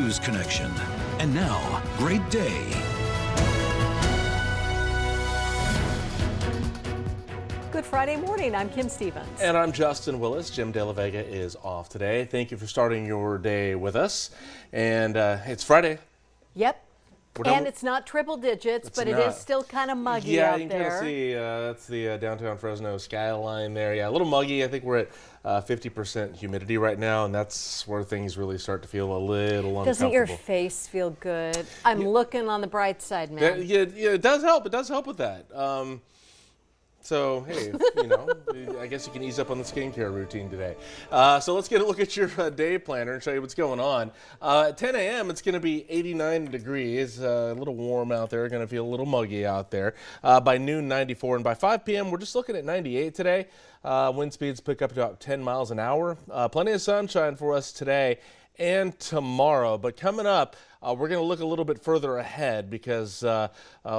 News Connection. And now, great day. Good Friday morning. I'm Kim Stevens. And I'm Justin Willis. Jim De La Vega is off today. Thank you for starting your day with us. And it's Friday. Yep. And it's not triple digits, but it is still kind of muggy out there. Yeah, you can kind of see that's the downtown Fresno skyline there. Yeah, a little muggy. I think we're at 50% humidity right now, and that's where things really start to feel a little uncomfortable. Doesn't your face feel good? I'm looking on the bright side, man. Yeah, it does help. It does help with that. So, hey, I guess you can ease up on the skincare routine today. So let's get a look at your day planner and show you what's going on. At 10 a.m., it's going to be 89 degrees, a little warm out there, going to feel a little muggy out there. By noon, 94, and by 5 p.m., we're just looking at 98 today. Wind speeds pick up to about 10 miles an hour. Plenty of sunshine for us today and tomorrow. But coming up, we're going to look a little bit further ahead because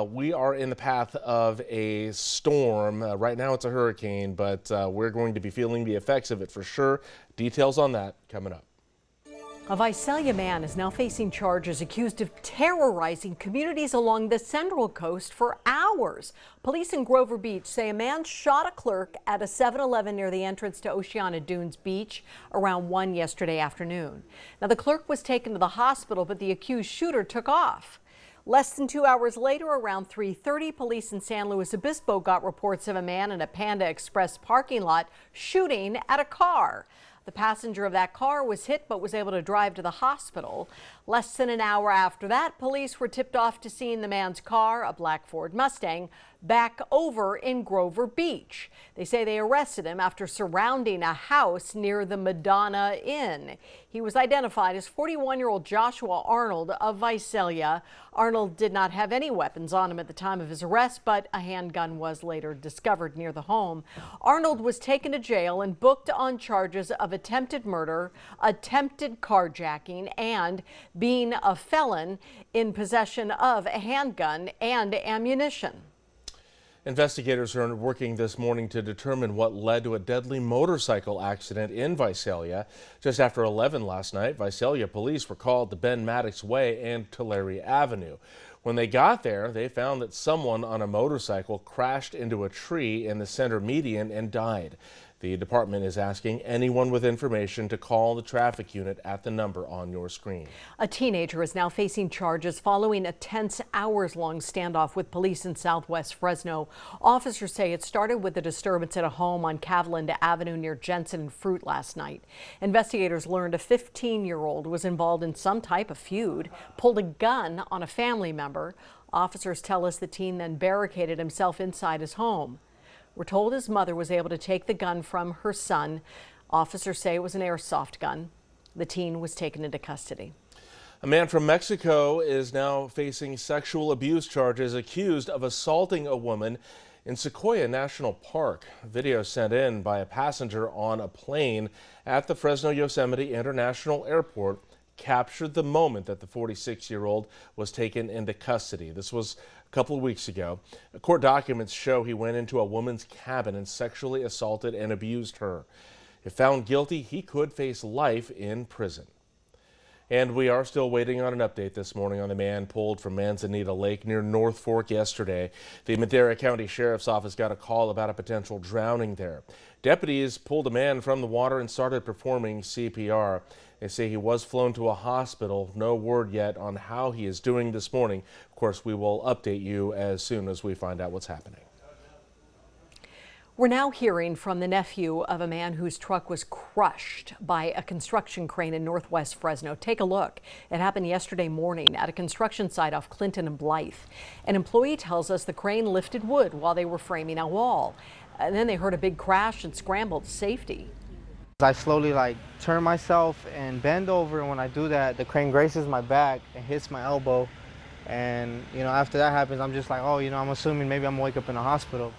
we are in the path of a storm. Right now it's a hurricane, but we're going to be feeling the effects of it for sure. Details on that coming up. A Visalia man is now facing charges accused of terrorizing communities along the Central Coast for hours. Police in Grover Beach say a man shot a clerk at a 7-Eleven near the entrance to Oceana Dunes Beach around 1 yesterday afternoon. Now, the clerk was taken to the hospital, but the accused shooter took off. Less than 2 hours later, around 3:30, police in San Luis Obispo got reports of a man in a Panda Express parking lot shooting at a car. The passenger of that car was hit but was able to drive to the hospital. Less than an hour after that, police were tipped off to seeing the man's car, a black Ford Mustang, back over in Grover Beach. They say they arrested him after surrounding a house near the Madonna Inn. He was identified as 41-year-old Joshua Arnold of Visalia. Arnold did not have any weapons on him at the time of his arrest, but a handgun was later discovered near the home. Arnold was taken to jail and booked on charges of attempted murder, attempted carjacking, and being a felon in possession of a handgun and ammunition. Investigators are working this morning to determine what led to a deadly motorcycle accident in Visalia. Just after 11 last night, Visalia police were called to Ben Maddox Way and Tulare Avenue. When they got there, they found that someone on a motorcycle crashed into a tree in the center median and died. The department is asking anyone with information to call the traffic unit at the number on your screen. A teenager is now facing charges following a tense hours-long standoff with police in southwest Fresno. Officers say it started with a disturbance at a home on Cavaland Avenue near Jensen and Fruit last night. Investigators learned a 15-year-old was involved in some type of feud, pulled a gun on a family member. Officers tell us the teen then barricaded himself inside his home. We're told his mother was able to take the gun from her son. Officers say it was an airsoft gun. The teen was taken into custody. A man from Mexico is now facing sexual abuse charges accused of assaulting a woman in Sequoia National Park. Video sent in by a passenger on a plane at the Fresno Yosemite International Airport captured the moment that the 46-year-old was taken into custody. This was a couple of weeks ago. Court documents show he went into a woman's cabin and sexually assaulted and abused her. If found guilty, he could face life in prison. And we are still waiting on an update this morning on the man pulled from Manzanita Lake near North Fork yesterday. The Madera County Sheriff's Office got a call about a potential drowning there. Deputies pulled a man from the water and started performing CPR. They say he was flown to a hospital. No word yet on how he is doing this morning. Of course, we will update you as soon as we find out what's happening. We're now hearing from the nephew of a man whose truck was crushed by a construction crane in northwest Fresno. Take a look. It happened yesterday morning at a construction site off Clinton and Blythe. An employee tells us the crane lifted wood while they were framing a wall. And then they heard a big crash and scrambled to safety. I slowly turn myself and bend over, and when I do that, the crane grazes my back and hits my elbow. And after that happens, I'm just like, oh, I'm assuming maybe I'm gonna wake up in a hospital.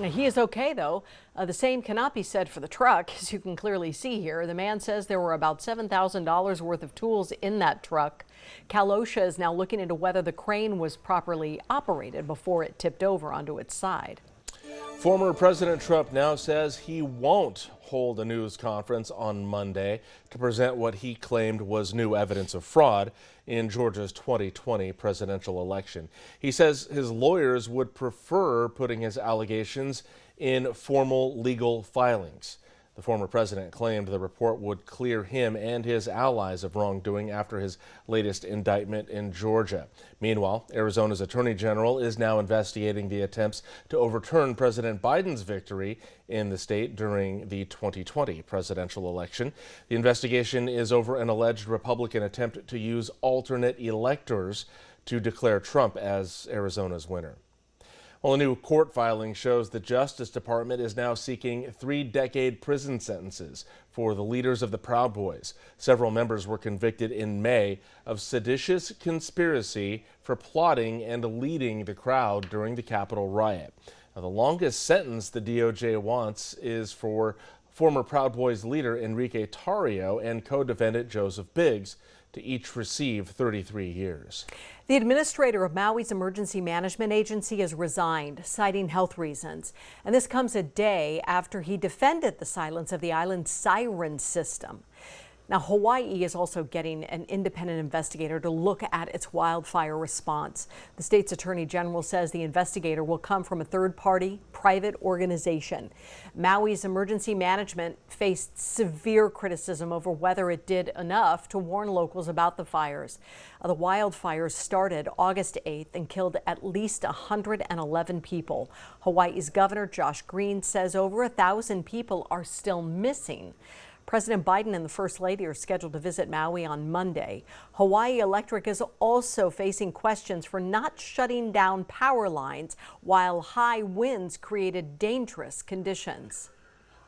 He is okay, though. The same cannot be said for the truck, as you can clearly see here. The man says there were about $7,000 worth of tools in that truck. Cal OSHA is now looking into whether the crane was properly operated before it tipped over onto its side. Former President Trump now says he won't hold a news conference on Monday to present what he claimed was new evidence of fraud in Georgia's 2020 presidential election. He says his lawyers would prefer putting his allegations in formal legal filings. The former president claimed the report would clear him and his allies of wrongdoing after his latest indictment in Georgia. Meanwhile, Arizona's attorney general is now investigating the attempts to overturn President Biden's victory in the state during the 2020 presidential election. The investigation is over an alleged Republican attempt to use alternate electors to declare Trump as Arizona's winner. Well, a new court filing shows the Justice Department is now seeking 3-decade prison sentences for the leaders of the Proud Boys. Several members were convicted in May of seditious conspiracy for plotting and leading the crowd during the Capitol riot. Now, the longest sentence the DOJ wants is for former Proud Boys leader Enrique Tarrio and co-defendant Joseph Biggs to each receive 33 years. The administrator of Maui's emergency management agency has resigned, citing health reasons. And this comes a day after he defended the silence of the island's siren system. Now, Hawaii is also getting an independent investigator to look at its wildfire response. The state's attorney general says the investigator will come from a third-party private organization. Maui's emergency management faced severe criticism over whether it did enough to warn locals about the fires. The wildfires started August 8th and killed at least 111 people. Hawaii's Governor Josh Green says over 1,000 people are still missing. President Biden and the First Lady are scheduled to visit Maui on Monday. Hawaii Electric is also facing questions for not shutting down power lines while high winds created dangerous conditions.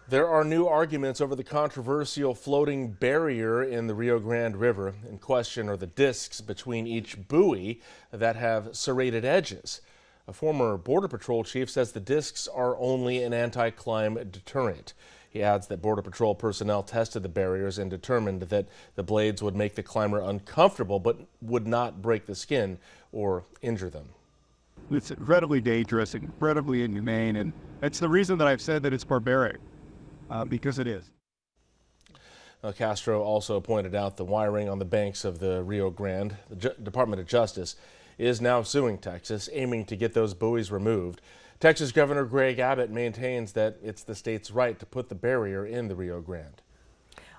There are new arguments over the controversial floating barrier in the Rio Grande River. In question are the discs between each buoy that have serrated edges. A former Border Patrol chief says the discs are only an anti-climb deterrent. He adds that Border Patrol personnel tested the barriers and determined that the blades would make the climber uncomfortable but would not break the skin or injure them. It's incredibly dangerous, incredibly inhumane, and it's the reason that I've said that it's barbaric, because it is. Castro also pointed out the wiring on the banks of the Rio Grande. The Department of Justice is now suing Texas, aiming to get those buoys removed. Texas Governor Greg Abbott maintains that it's the state's right to put the barrier in the Rio Grande.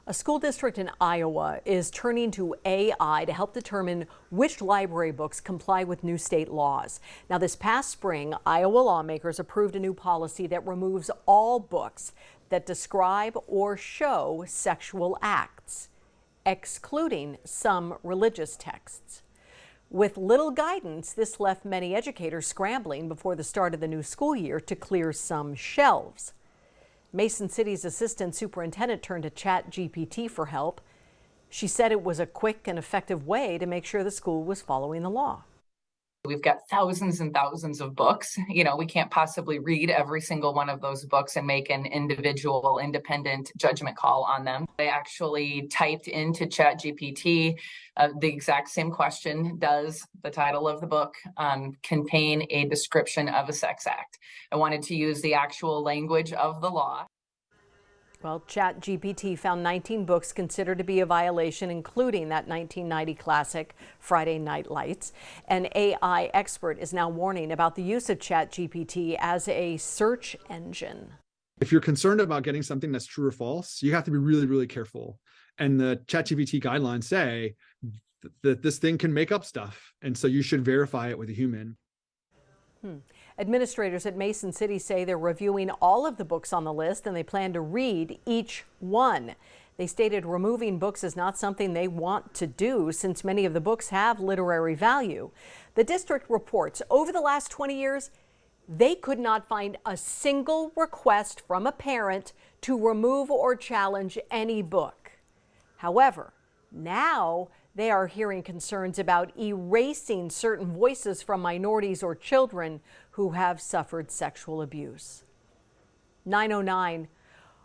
A school district in Iowa is turning to AI to help determine which library books comply with new state laws. Now, this past spring, Iowa lawmakers approved a new policy that removes all books that describe or show sexual acts, excluding some religious texts. With little guidance, this left many educators scrambling before the start of the new school year to clear some shelves. Mason City's assistant superintendent turned to ChatGPT for help. She said it was a quick and effective way to make sure the school was following the law. We've got thousands and thousands of books. We can't possibly read every single one of those books and make an individual independent judgment call on them. I actually typed into ChatGPT the exact same question: does the title of the book contain a description of a sex act? I wanted to use the actual language of the law. Well, ChatGPT found 19 books considered to be a violation, including that 1990 classic Friday Night Lights. An AI expert is now warning about the use of ChatGPT as a search engine. If you're concerned about getting something that's true or false, you have to be really, really careful. And the ChatGPT guidelines say that this thing can make up stuff, and so you should verify it with a human. Administrators at Mason City say they're reviewing all of the books on the list and they plan to read each one. They stated removing books is not something they want to do since many of the books have literary value. The district reports over the last 20 years, they could not find a single request from a parent to remove or challenge any book. However, now they are hearing concerns about erasing certain voices from minorities or children who have suffered sexual abuse. 9:09.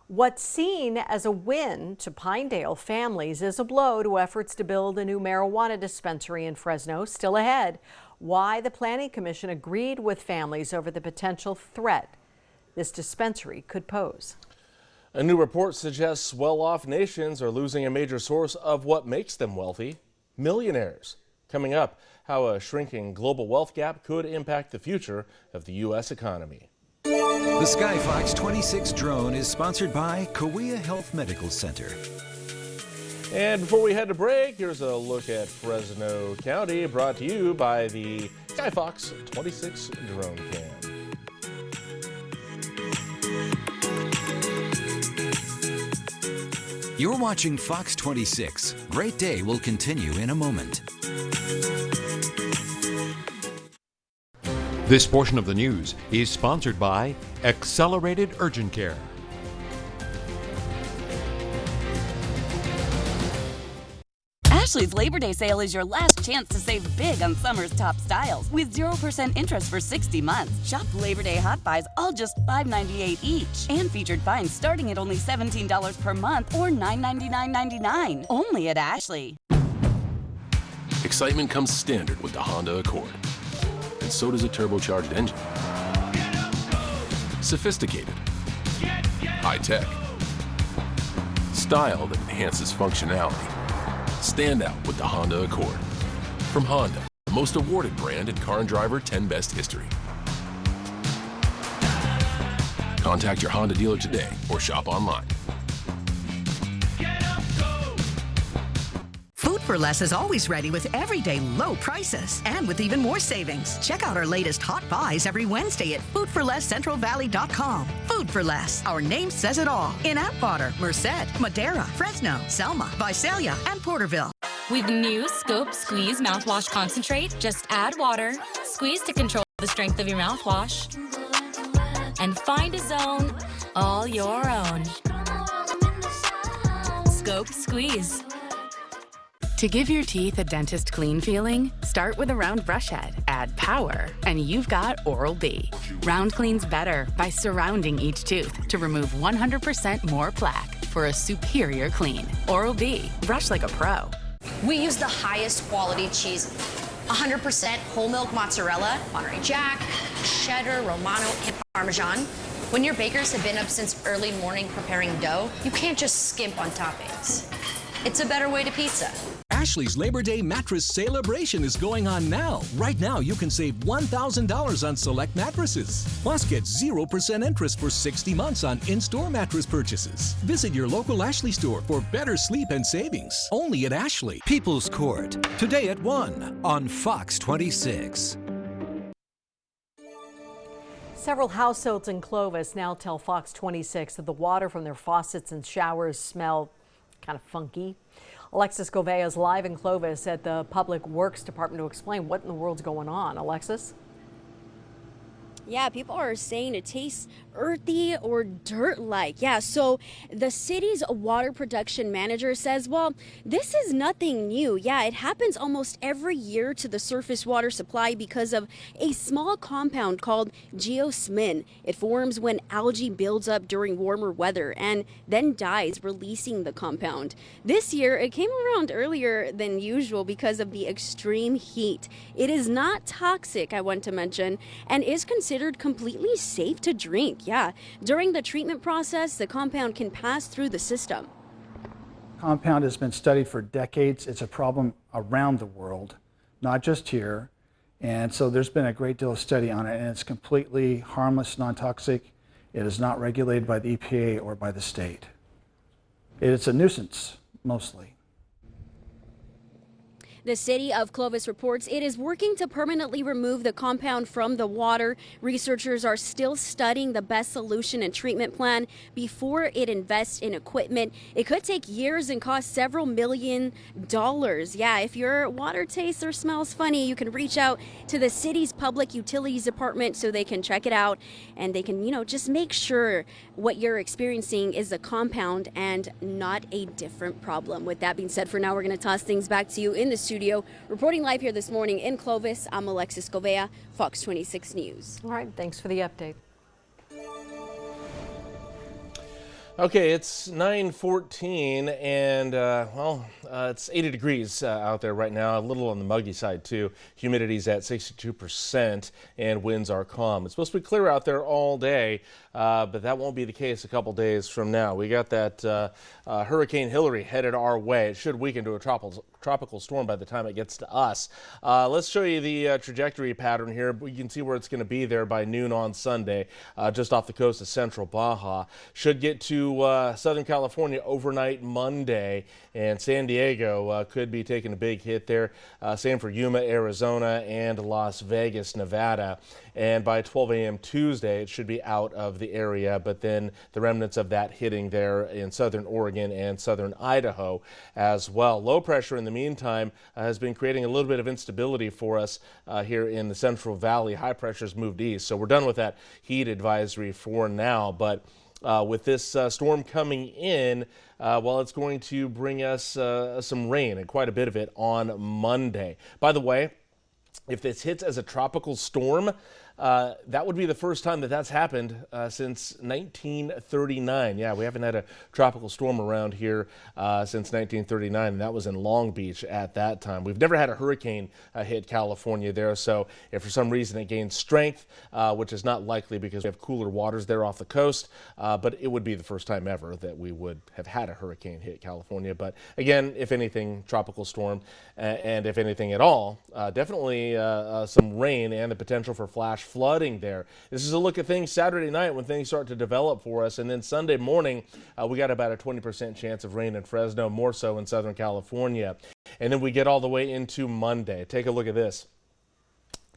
What's seen as a win to Pinedale families is a blow to efforts to build a new marijuana dispensary in Fresno. Still ahead, why the Planning Commission agreed with families over the potential threat this dispensary could pose. A new report suggests well-off nations are losing a major source of what makes them wealthy: millionaires. Coming up, how a shrinking global wealth gap could impact the future of the U.S. economy. The Sky FOX26 drone is sponsored by Kauai Health Medical Center. And before we head to break, here's a look at Fresno County, brought to you by the Sky FOX26 drone cam. You're watching Fox 26. Great Day will continue in a moment. This portion of the news is sponsored by Accelerated Urgent Care. Ashley's Labor Day sale is your last chance to save big on summer's top styles with 0% interest for 60 months. Shop Labor Day hot buys, all just $5.98 each. And featured finds starting at only $17 per month or $999.99. Only at Ashley. Excitement comes standard with the Honda Accord. And so does a turbocharged engine. Sophisticated. High-tech. Style that enhances functionality. Stand out with the Honda Accord. From Honda, the most awarded brand in Car and Driver 10 Best history. Contact your Honda dealer today or shop online. Food for Less is always ready with everyday low prices and with even more savings. Check out our latest hot buys every Wednesday at foodforlesscentralvalley.com. Food for Less, our name says it all. In Atwater, Merced, Madera, Fresno, Selma, Visalia, and Porterville. With new Scope Squeeze mouthwash concentrate, just add water, squeeze to control the strength of your mouthwash, and find a zone all your own. Scope Squeeze. To give your teeth a dentist clean feeling, start with a round brush head, add power, and you've got Oral-B. Round cleans better by surrounding each tooth to remove 100% more plaque for a superior clean. Oral-B, brush like a pro. We use the highest quality cheese, 100% whole milk mozzarella, Monterey Jack, cheddar, Romano, and Parmesan. When your bakers have been up since early morning preparing dough, you can't just skimp on toppings. It's a better way to pizza. Ashley's Labor Day mattress celebration is going on now. Right now, you can save $1,000 on select mattresses. Plus, get 0% interest for 60 months on in-store mattress purchases. Visit your local Ashley store for better sleep and savings. Only at Ashley. People's Court, today at 1 on Fox 26. Several households in Clovis now tell Fox 26 that the water from their faucets and showers smell kind of funky. Alexis Gouveia is live in Clovis at the Public Works Department to explain what in the world's going on. Alexis? Yeah, people are saying it tastes earthy or dirt-like. Yeah, so the city's water production manager says, well, this is nothing new. Yeah, it happens almost every year to the surface water supply because of a small compound called geosmin. It forms when algae builds up during warmer weather and then dies, releasing the compound. This year, it came around earlier than usual because of the extreme heat. It is not toxic, I want to mention, and is considered completely safe to drink. Yeah, during the treatment process, the compound can pass through the system. Compound has been studied for decades. It's a problem around the world, not just here. And so there's been a great deal of study on it, and it's completely harmless, non-toxic. It is not regulated by the EPA or by the state. It's a nuisance, mostly. The city of Clovis reports it is working to permanently remove the compound from the water. Researchers are still studying the best solution and treatment plan before it invests in equipment. It could take years and cost several $1 million. Yeah, if your water tastes or smells funny, you can reach out to the city's public utilities department so they can check it out and they can, just make sure what you're experiencing is a compound and not a different problem. With that being said, for now, we're going to toss things back to you in the studio. Reporting live here this morning in Clovis, I'm Alexis Gouveia, Fox 26 News. All right, thanks for the update. Okay, it's 9:14, and It's 80 degrees out there right now, a little on the muggy side too. Humidity's at 62% and winds are calm. It's supposed to be clear out there all day, but that won't be the case a couple days from now. We got that Hurricane Hillary headed our way. It should weaken to a tropical storm by the time it gets to us. Let's show you the trajectory pattern here. You can see where it's going to be there by noon on Sunday, just off the coast of central Baja. Should get to Southern California overnight Monday, and San Diego could be taking a big hit there. Same for Yuma, Arizona, and Las Vegas, Nevada. And by 12 a.m. Tuesday, it should be out of the area, but then the remnants of that hitting there in southern Oregon and southern Idaho as well. Low pressure in the meantime has been creating a little bit of instability for us here in the Central Valley. High pressure's moved east, so we're done with that heat advisory for now. But with this storm coming in, well, it's going to bring us some rain, and quite a bit of it on Monday. By the way, if this hits as a tropical storm, that would be the first time that that's happened since 1939. Yeah, we haven't had a tropical storm around here since 1939, and that was in Long Beach at that time. We've never had a hurricane hit California there, so if for some reason it gains strength, which is not likely because we have cooler waters there off the coast, but it would be the first time ever that we would have had a hurricane hit California. But again, if anything, tropical storm, and if anything at all, definitely some rain and the potential for flash flooding there. This is a look at things Saturday night when things start to develop for us, and then Sunday morning we got about a 20% chance of rain in Fresno, more so in Southern California, and then we get all the way into Monday. Take a look at this.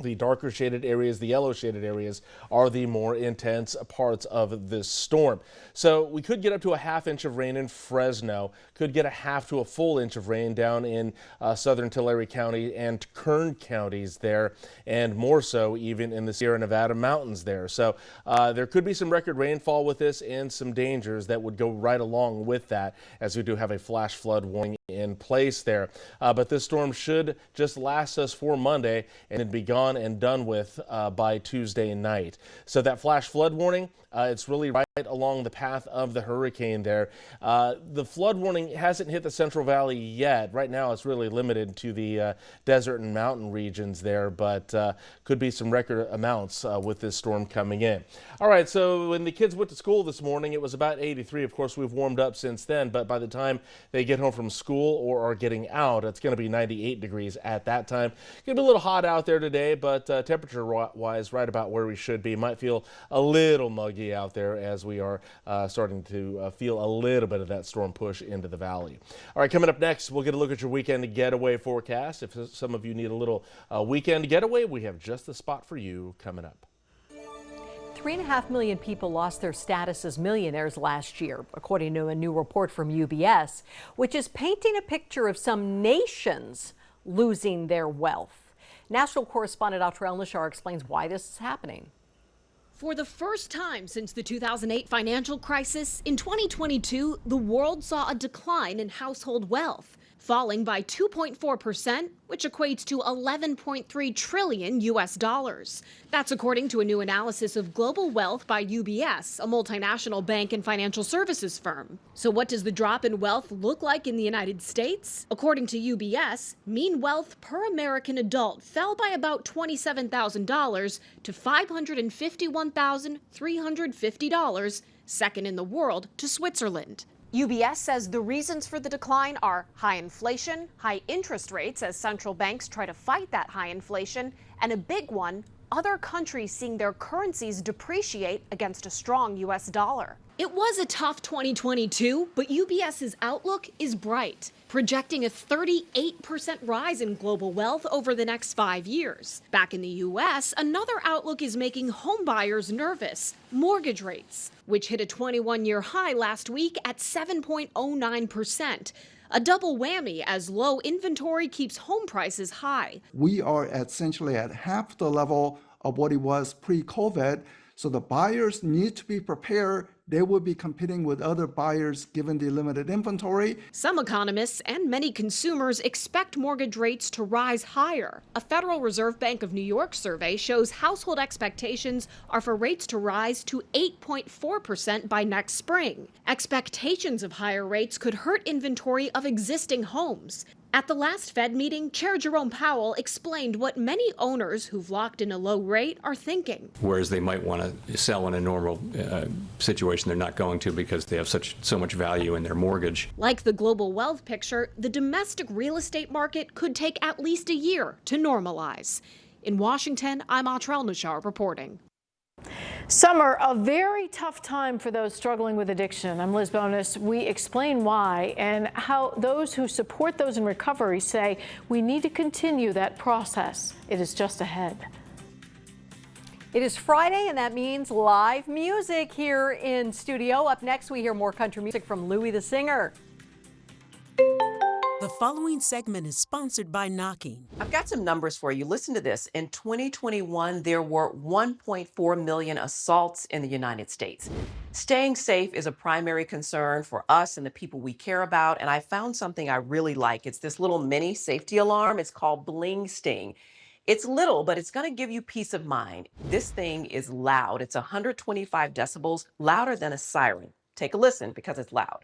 The darker shaded areas, the yellow shaded areas, are the more intense parts of this storm. So we could get up to a half inch of rain in Fresno, could get a half to a full inch of rain down in southern Tulare County and Kern counties there, and more so even in the Sierra Nevada mountains there. So there could be some record rainfall with this and some dangers that would go right along with that, as we do have a flash flood warning in place there. But this storm should just last us for Monday and it'd be gone and done with by Tuesday night. So that flash flood warning, it's really right along the path of the hurricane there. The flood warning hasn't hit the Central Valley yet. Right now it's really limited to the desert and mountain regions there, but could be some record amounts with this storm coming in. All right, so when the kids went to school this morning, it was about 83. Of course, we've warmed up since then, but by the time they get home from school or are getting out, it's going to be 98 degrees at that time. It's going to be a little hot out there today, but temperature-wise, right about where we should be. Might feel a little muggy out there as we are starting to feel a little bit of that storm push into the valley. All right, coming up next, we'll get a look at your weekend getaway forecast. If some of you need a little weekend getaway, we have just the spot for you coming up. 3.5 million people lost their status as millionaires last year, according to a new report from UBS, which is painting a picture of some nations losing their wealth. National correspondent Altrell Nashar explains why this is happening. For the first time since the 2008 financial crisis, in 2022, the world saw a decline in household wealth, falling by 2.4%, which equates to 11.3 trillion US dollars. That's according to a new analysis of global wealth by UBS, a multinational bank and financial services firm. So what does the drop in wealth look like in the United States? According to UBS, mean wealth per American adult fell by about $27,000 to $551,350, second in the world to Switzerland. UBS says the reasons for the decline are high inflation, high interest rates as central banks try to fight that high inflation, and a big one, other countries seeing their currencies depreciate against a strong U.S. dollar. It was a tough 2022, but UBS's outlook is bright, projecting a 38% rise in global wealth over the next 5 years. Back in the U.S., another outlook is making home buyers nervous: mortgage rates, which hit a 21-year high last week at 7.09%. A double whammy as low inventory keeps home prices high. We are essentially at half the level of what it was pre-COVID. So the buyers need to be prepared. They will be competing with other buyers given the limited inventory. Some economists and many consumers expect mortgage rates to rise higher. A Federal Reserve Bank of New York survey shows household expectations are for rates to rise to 8.4% by next spring. Expectations of higher rates could hurt inventory of existing homes. At the last Fed meeting, Chair Jerome Powell explained what many owners who've locked in a low rate are thinking. Whereas they might want to sell in a normal situation, they're not going to because they have so much value in their mortgage. Like the global wealth picture, the domestic real estate market could take at least a year to normalize. In Washington, I'm Atrel Nashar reporting. Summer, a very tough time for those struggling with addiction. I'm Liz Bonus. We explain why and how those who support those in recovery say we need to continue that process. It is just ahead. It is Friday, and that means live music here in studio. Up next, we hear more country music from Louie the Singer. The following segment is sponsored by Knocking. I've got some numbers for you. Listen to this. In 2021, there were 1.4 million assaults in the United States. Staying safe is a primary concern for us and the people we care about, and I found something I really like. It's this little mini safety alarm. It's called Bling Sting. It's little, but it's going to give you peace of mind. This thing is loud. It's 125 decibels, louder than a siren. Take a listen because it's loud.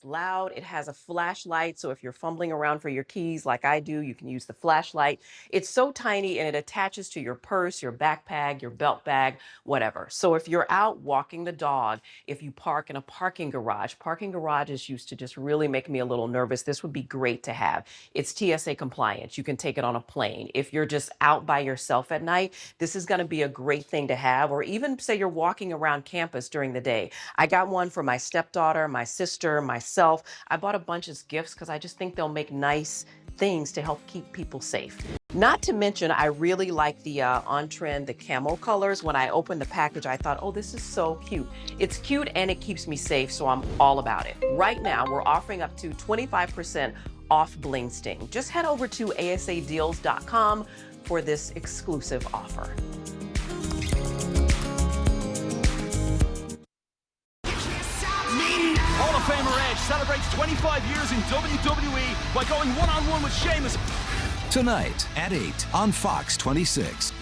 Loud. It has a flashlight, so if you're fumbling around for your keys like I do, you can use the flashlight. It's so tiny and it attaches to your purse, your backpack, your belt bag, whatever. So if you're out walking the dog, if you park in a parking garages used to just really make me a little nervous. This would be great to have. It's TSA compliant. You can take it on a plane. If you're just out by yourself at night, this is going to be a great thing to have, or even say you're walking around campus during the day. I got one for my stepdaughter, my sister, myself. I bought a bunch as gifts because I just think they'll make nice things to help keep people safe. Not to mention, I really like the on-trend, the camel colors. When I opened the package, I thought, oh, this is so cute. It's cute and it keeps me safe, so I'm all about it. Right now, we're offering up to 25% off Bling Sting. Just head over to asadeals.com for this exclusive offer. Hall of Famer Edge celebrates 25 years in WWE by going one-on-one with Sheamus. Tonight at 8 on Fox 26.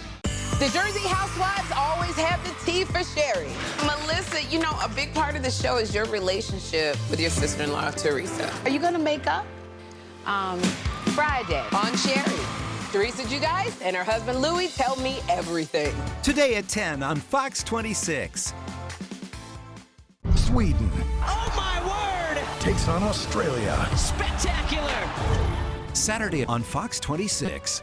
The Jersey Housewives always have the tea for Sherry. Melissa, you know, a big part of the show is your relationship with your sister-in-law, Teresa. Are you going to make up? Friday on Sherry. Teresa Giudice and her husband Louie tell me everything. Today at 10 on Fox 26. Sweden Oh, my word! takes on Australia. Spectacular! Saturday on Fox 26.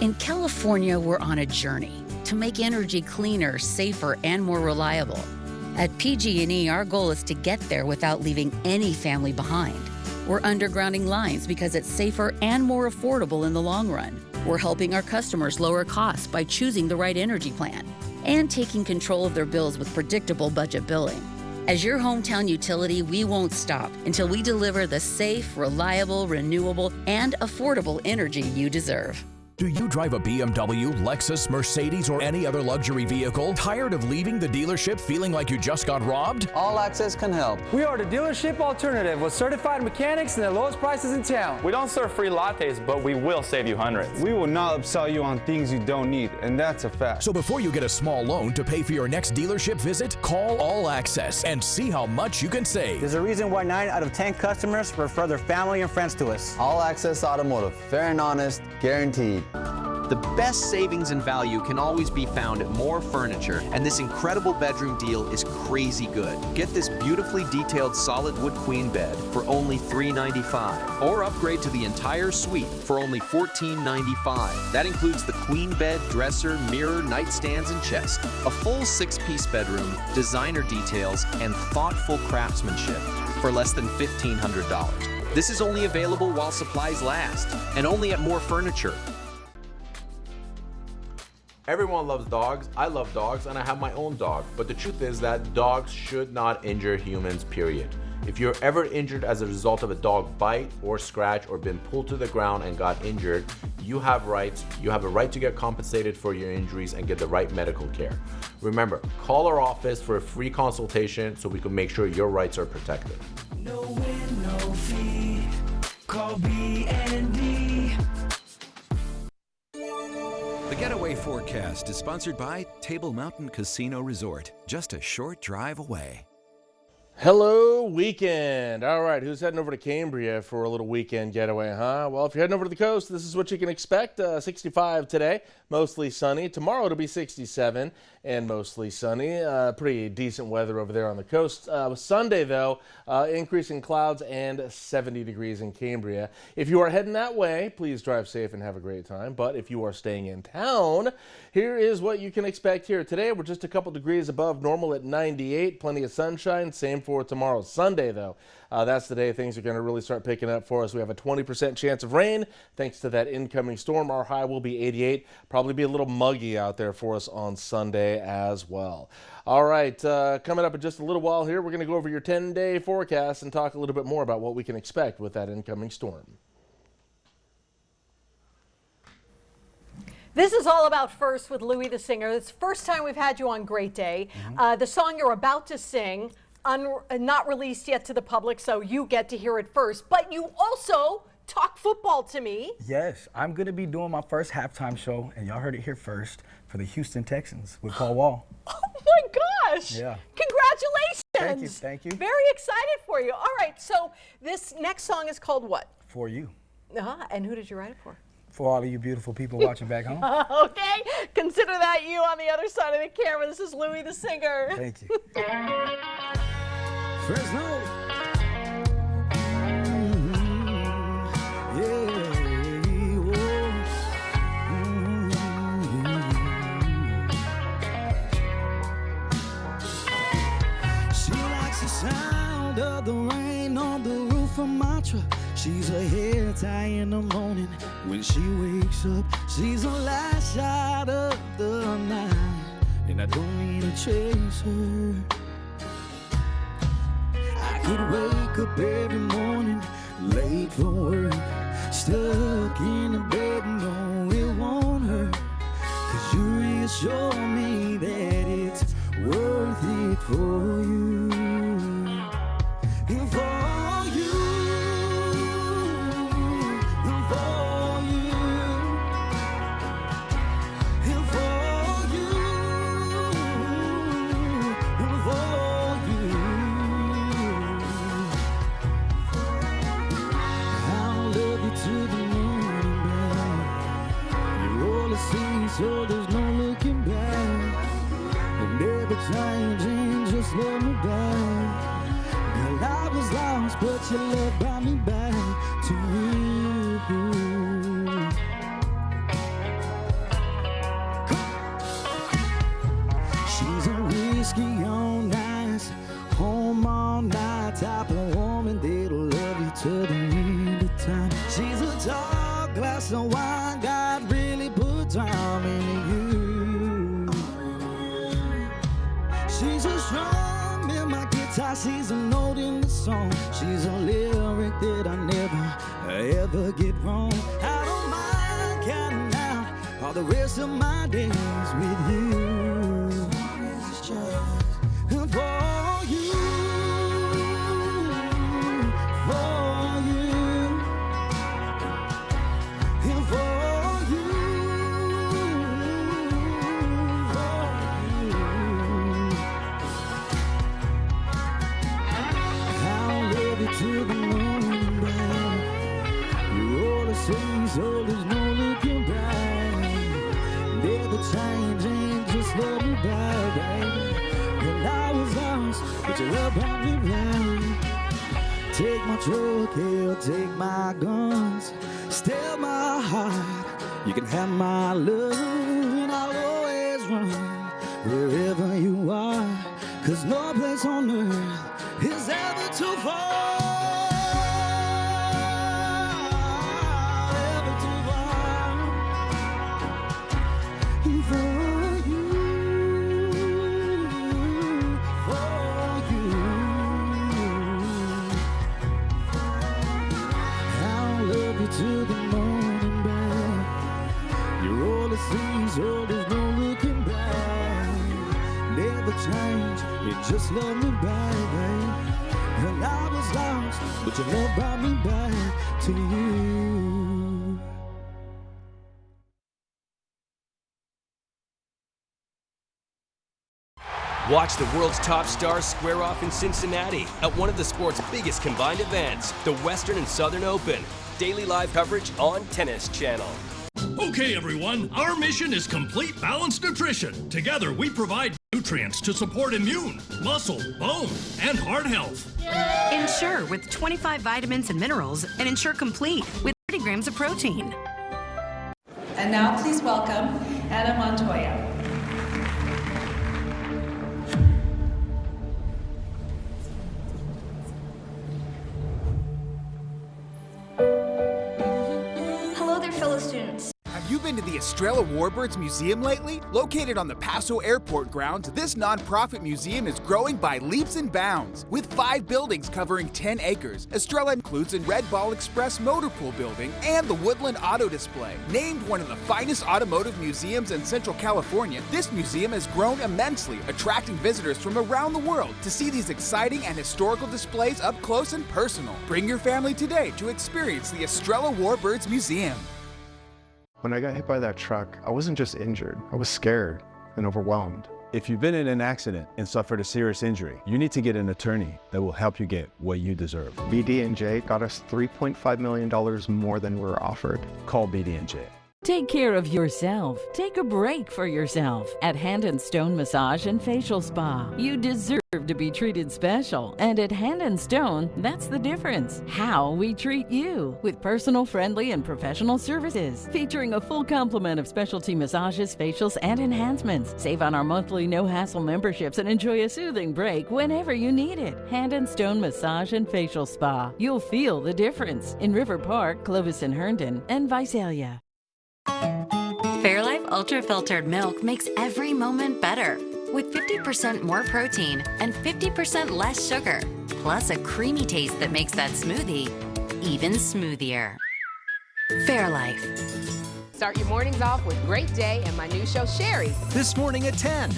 In California, we're on a journey to make energy cleaner, safer, and more reliable. At PG&E, our goal is to get there without leaving any family behind. We're undergrounding lines because it's safer and more affordable in the long run. We're helping our customers lower costs by choosing the right energy plan and taking control of their bills with predictable budget billing. As your hometown utility, we won't stop until we deliver the safe, reliable, renewable, and affordable energy you deserve. Do you drive a BMW, Lexus, Mercedes, or any other luxury vehicle? Tired of leaving the dealership feeling like you just got robbed? All Access can help. We are the dealership alternative with certified mechanics and the lowest prices in town. We don't serve free lattes, but we will save you hundreds. We will not upsell you on things you don't need, and that's a fact. So before you get a small loan to pay for your next dealership visit, call All Access and see how much you can save. There's a reason why 9 out of 10 customers refer their family and friends to us. All Access Automotive, fair and honest, guaranteed. The best savings and value can always be found at More Furniture, and this incredible bedroom deal is crazy good. Get this beautifully detailed solid wood queen bed for only $395, or upgrade to the entire suite for only $1495. That includes the queen bed, dresser, mirror, nightstands, and chest. A full 6-piece bedroom, designer details, and thoughtful craftsmanship for less than $1,500. This is only available while supplies last, and only at More Furniture. Everyone loves dogs, I love dogs, and I have my own dog. But the truth is that dogs should not injure humans, period. If you're ever injured as a result of a dog bite or scratch or been pulled to the ground and got injured, you have rights. You have a right to get compensated for your injuries and get the right medical care. Remember, call our office for a free consultation so we can make sure your rights are protected. No win, no fee. Call B&D. The Getaway Forecast is sponsored by Table Mountain Casino Resort, just a short drive away. Hello, weekend. All right, who's heading over to Cambria for a little weekend getaway, huh? Well, if you're heading over to the coast, this is what you can expect. 65 today, mostly sunny. Tomorrow it'll be 67 and mostly sunny. Pretty decent weather over there on the coast. Sunday, though, increasing clouds and 70 degrees in Cambria. If you are heading that way, please drive safe and have a great time. But if you are staying in town, here is what you can expect here. Today, we're just a couple degrees above normal at 98. Plenty of sunshine. Same for tomorrow. Sunday, though, that's the day things are going to really start picking up for us. We have a 20% chance of rain thanks to that incoming storm. Our high will be 88. Probably be a little muggy out there for us on Sunday as well. All right, coming up in just a little while here, we're going to go over your 10-day forecast and talk a little bit more about what we can expect with that incoming storm. This is all about First with Louie the Singer. It's the first time we've had you on Great Day. The song you're about to sing, not released yet to the public, so you get to hear it first. But you also talk football to me. Yes, I'm going to be doing my first halftime show, and y'all heard it here first, for the Houston Texans with Paul Wall. Oh my gosh! Yeah. Congratulations! Thank you. Very excited for you. All right, so this next song is called what? For You. And who did you write it for? For all of you beautiful people watching back home. Okay, consider that you on the other side of the camera. This is Louie the Singer. Thank you. Fresno. She likes the sound of the rain on the roof of my truck. She's a hair tie in the morning when she wakes up. She's the last shot of the night, and I don't mean to chase her. I could wake up every morning late for work, stuck in a bed, no, it won't hurt. 'Cause you reassure me that it's worth it for you. And for you. So there's no looking back, and never changing, just let me back. Girl, I was lost, but your love brought me back to you. She's a whiskey on ice, home all night type of woman that'll love you till the end of time. She's a tall glass of wine, God really put time into you. She's a strum in my guitar, she's a note in the song. She's a lyric that I never, ever get wrong. I don't mind counting out all the rest of my days with you. For you. To the morning back, you roll the same, so there's no looking back. Never changing, just let me back, baby. And I was lost, but your love brought me back. Take my truck, hell, take my guns, steal my heart. You can have my love, and I'll always run wherever you are. 'Cause no place on earth is ever too far. To the morning back. just let me back. And I was lost, but your love brought me back to you. Watch the world's top stars square off in Cincinnati at one of the sport's biggest combined events, the Western and Southern Open. Daily live coverage on Tennis Channel. Okay, everyone, our mission is complete balanced nutrition. Together, we provide nutrients to support immune, muscle, bone, and heart health. Ensure with 25 vitamins and minerals, and Ensure Complete with 30 grams of protein. And now please welcome Anna Montoya. Hello there, fellow students. Have you been to the Estrella Warbirds Museum lately? Located on the Paso Airport grounds, this nonprofit museum is growing by leaps and bounds. With 5 buildings covering 10 acres, Estrella includes a Red Ball Express motor pool building and the Woodland Auto Display. Named one of the finest automotive museums in Central California, this museum has grown immensely, attracting visitors from around the world to see these exciting and historical displays up close and personal. Bring your family today to experience the Estrella Warbirds Museum. When I got hit by that truck, I wasn't just injured, I was scared and overwhelmed. If you've been in an accident and suffered a serious injury, you need to get an attorney that will help you get what you deserve. BD&J got us $3.5 million more than we were offered. Call BD&J. Take care of yourself. Take a break for yourself at Hand and Stone Massage and Facial Spa. You deserve to be treated special. And at Hand and Stone, that's the difference. How we treat you with personal, friendly, and professional services. Featuring a full complement of specialty massages, facials, and enhancements. Save on our monthly no-hassle memberships and enjoy a soothing break whenever you need it. Hand and Stone Massage and Facial Spa. You'll feel the difference in River Park, Clovis and Herndon, and Visalia. Fairlife Ultra Filtered Milk makes every moment better with 50% more protein and 50% less sugar, plus a creamy taste that makes that smoothie even smoothier. Fairlife. Start your mornings off with Great Day and my new show, Sherry. This morning at 10.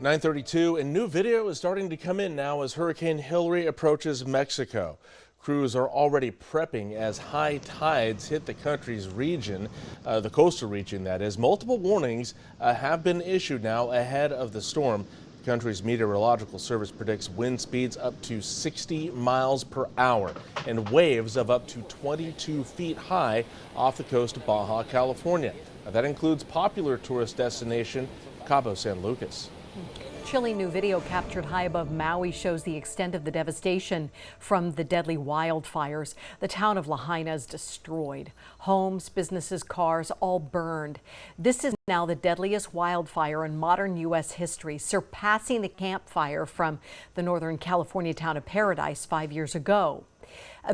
9:32, and new video is starting to come in now as Hurricane Hilary approaches Mexico. Crews are already prepping as high tides hit the country's region, the coastal region that is. Multiple warnings have been issued now ahead of the storm. The country's meteorological service predicts wind speeds up to 60 miles per hour and waves of up to 22 feet high off the coast of Baja California. Now, that includes popular tourist destination Cabo San Lucas. Chilling new video captured high above Maui shows the extent of the devastation from the deadly wildfires. The town of Lahaina is destroyed. Homes, businesses, cars, all burned. This is now the deadliest wildfire in modern U.S. history, surpassing the Camp Fire from the Northern California town of Paradise 5 years ago.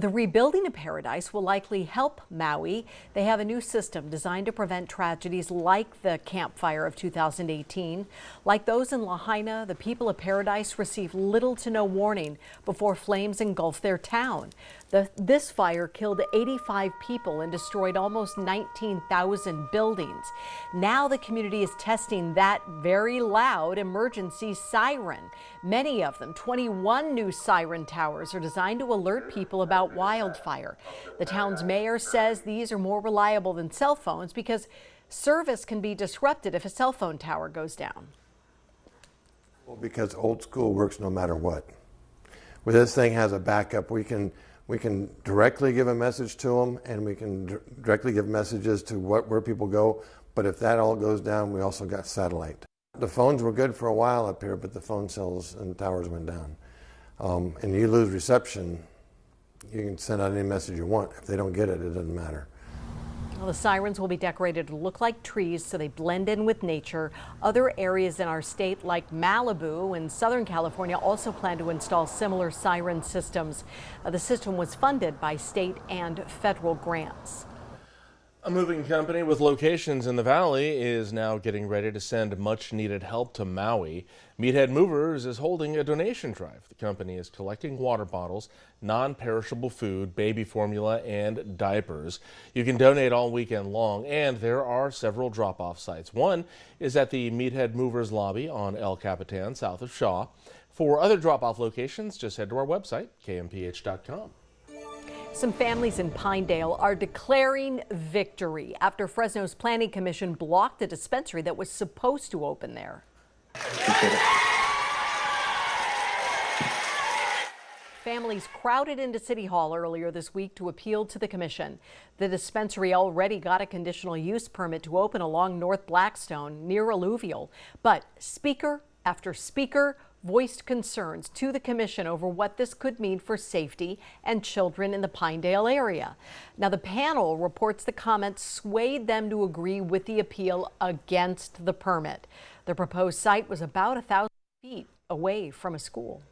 The rebuilding of Paradise will likely help Maui. They have a new system designed to prevent tragedies like the Camp Fire of 2018. Like those in Lahaina, the people of Paradise received little to no warning before flames engulfed their town. This fire killed 85 people and destroyed almost 19,000 buildings. Now the community is testing that very loud emergency siren. Many of them, 21 new siren towers, are designed to alert people about wildfire. The town's mayor says these are more reliable than cell phones because service can be disrupted if a cell phone tower goes down. Well, because old school works no matter what. Where this thing has a backup, we can directly give a message to them, and we can directly give messages to where people go. But if that all goes down, we also got satellite. The phones were good for a while up here, but the phone cells and towers went down. And you lose reception, you can send out any message you want. If they don't get it, it doesn't matter. Well, the sirens will be decorated to look like trees so they blend in with nature. Other areas in our state like Malibu and Southern California also plan to install similar siren systems. The system was funded by state and federal grants. A moving company with locations in the valley is now getting ready to send much needed help to Maui. Meathead Movers is holding a donation drive. The company is collecting water bottles, non-perishable food, baby formula, and diapers. You can donate all weekend long, and there are several drop-off sites. One is at the Meathead Movers lobby on El Capitan, south of Shaw. For other drop-off locations, just head to our website, kmph.com. Some families in Pinedale are declaring victory after Fresno's Planning Commission blocked a dispensary that was supposed to open there. Families crowded into City Hall earlier this week to appeal to the commission. The dispensary already got a conditional use permit to open along North Blackstone near Alluvial, but speaker after speaker voiced concerns to the commission over what this could mean for safety and children in the Pinedale area. Now, the panel reports the comments swayed them to agree with the appeal against the permit. The proposed site was about 1,000 feet away from a school.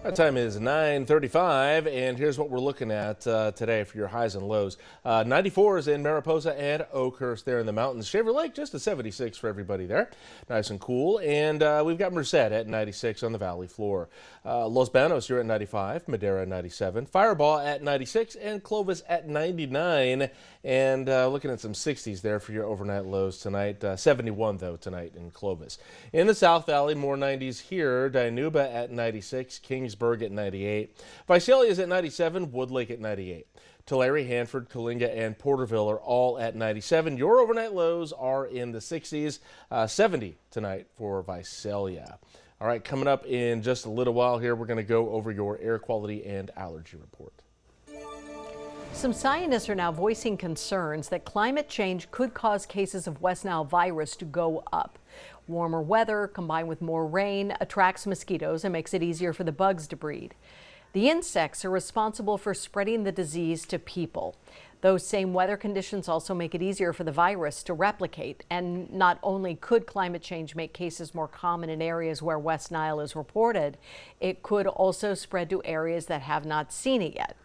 Our time is 9:35, and here's what we're looking at today for your highs and lows. 94 is in Mariposa and Oakhurst there in the mountains. Shaver Lake, just a 76 for everybody there. Nice and cool. And we've got Merced at 96 on the valley floor. Los Banos, you're at 95. Madera, 97. Firebaugh at 96. And Clovis at 99. And looking at some 60s there for your overnight lows tonight. 71, though, tonight in Clovis. In the South Valley, more 90s here. Dinuba at 96. Kingsburg at 98. Visalia is at 97. Woodlake at 98. Tulare, Hanford, Coalinga, and Porterville are all at 97. Your overnight lows are in the 60s. 70 tonight for Visalia. All right, coming up in just a little while here, we're going to go over your air quality and allergy report. Some scientists are now voicing concerns that climate change could cause cases of West Nile virus to go up. Warmer weather combined with more rain attracts mosquitoes and makes it easier for the bugs to breed. The insects are responsible for spreading the disease to people. Those same weather conditions also make it easier for the virus to replicate. And not only could climate change make cases more common in areas where West Nile is reported, it could also spread to areas that have not seen it yet.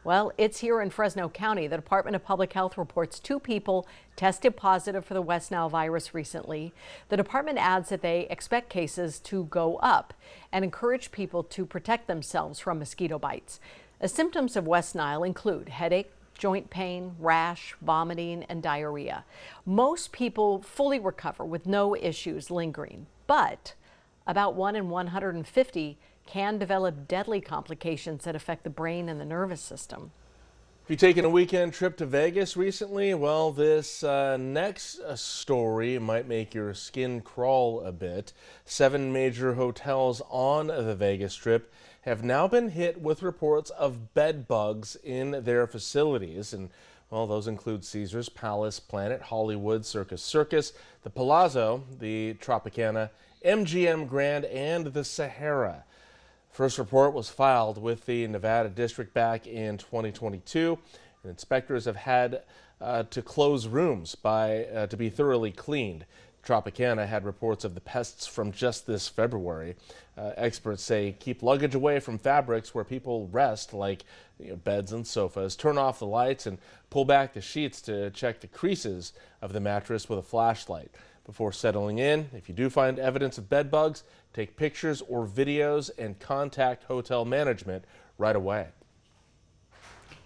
Well, it's here in Fresno County. The Department of Public Health reports 2 people tested positive for the West Nile virus recently. The department adds that they expect cases to go up and encourage people to protect themselves from mosquito bites. The symptoms of West Nile include headache, joint pain, rash, vomiting, and diarrhea. Most people fully recover with no issues lingering, but about 1 in 150 can develop deadly complications that affect the brain and the nervous system. If you've taken a weekend trip to Vegas recently, well, this next story might make your skin crawl a bit. 7 major hotels on the Vegas Strip have now been hit with reports of bed bugs in their facilities. And, well, those include Caesars Palace, Planet Hollywood, Circus, the Palazzo, the Tropicana, MGM Grand, and the Sahara. First report was filed with the Nevada District back in 2022, and inspectors have had to close rooms to be thoroughly cleaned. Tropicana had reports of the pests from just this February. Experts say keep luggage away from fabrics where people rest, like beds and sofas. Turn off the lights and pull back the sheets to check the creases of the mattress with a flashlight. Before settling in, if you do find evidence of bed bugs, take pictures or videos and contact hotel management right away.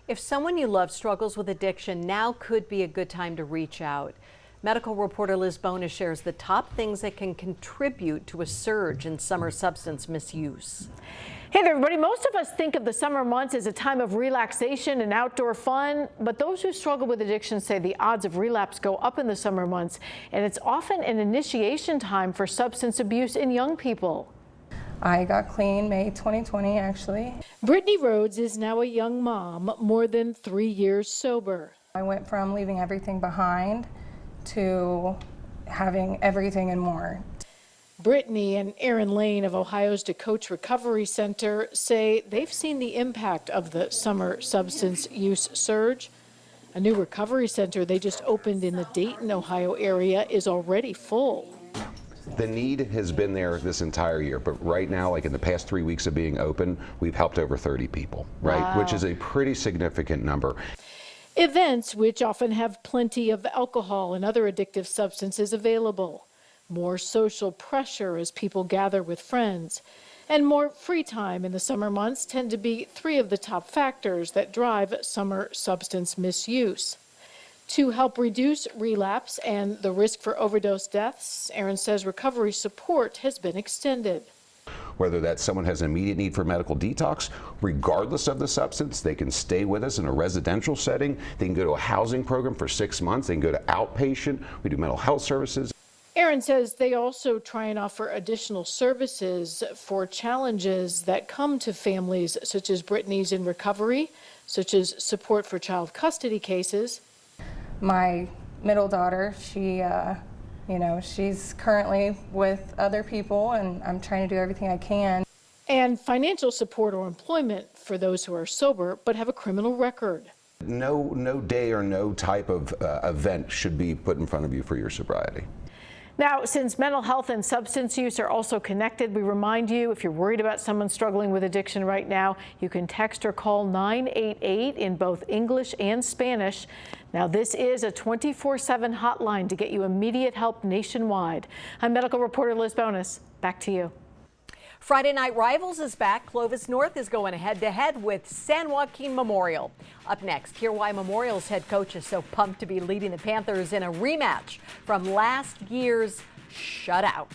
If someone you love struggles with addiction, now could be a good time to reach out. Medical reporter Liz Bonus shares the top things that can contribute to a surge in summer substance misuse. Hey there, everybody. Most of us think of the summer months as a time of relaxation and outdoor fun, but those who struggle with addiction say the odds of relapse go up in the summer months, and it's often an initiation time for substance abuse in young people. I got clean May 2020, actually. Brittany Rhodes is now a young mom, more than 3 years sober. I went from leaving everything behind to having everything and more. Brittany and Aaron Lane of Ohio's DeCoach Recovery Center say they've seen the impact of the summer substance use surge. A new recovery center they just opened in the Dayton, Ohio area is already full. The need has been there this entire year, but right now, like in the past 3 weeks of being open, we've helped over 30 people, right? Wow. Which is a pretty significant number. Events which often have plenty of alcohol and other addictive substances available. More social pressure as people gather with friends. And more free time in the summer months tend to be three of the top factors that drive summer substance misuse. To help reduce relapse and the risk for overdose deaths, Aaron says recovery support has been extended. Whether that someone has an immediate need for medical detox, regardless of the substance, they can stay with us in a residential setting. They can go to a housing program for 6 months. They can go to outpatient. We do mental health services. Aaron says they also try and offer additional services for challenges that come to families such as Brittany's in recovery, such as support for child custody cases. My middle daughter, she's currently with other people, and I'm trying to do everything I can. And financial support or employment for those who are sober but have a criminal record. No day or no type of event should be put in front of you for your sobriety. Now, since mental health and substance use are also connected, we remind you, if you're worried about someone struggling with addiction right now, you can text or call 988 in both English and Spanish. Now, this is a 24/7 hotline to get you immediate help nationwide. I'm medical reporter Liz Bonus. Back to you. Friday Night Rivals is back. Clovis North is going head-to-head with San Joaquin Memorial. Up next, hear why Memorial's head coach is so pumped to be leading the Panthers in a rematch from last year's shutout.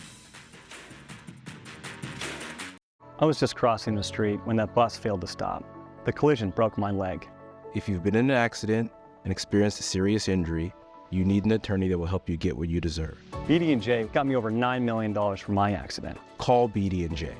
I was just crossing the street when that bus failed to stop. The collision broke my leg. If you've been in an accident and experienced a serious injury, you need an attorney that will help you get what you deserve. BD&J got me over $9 million for my accident. Call BD&J.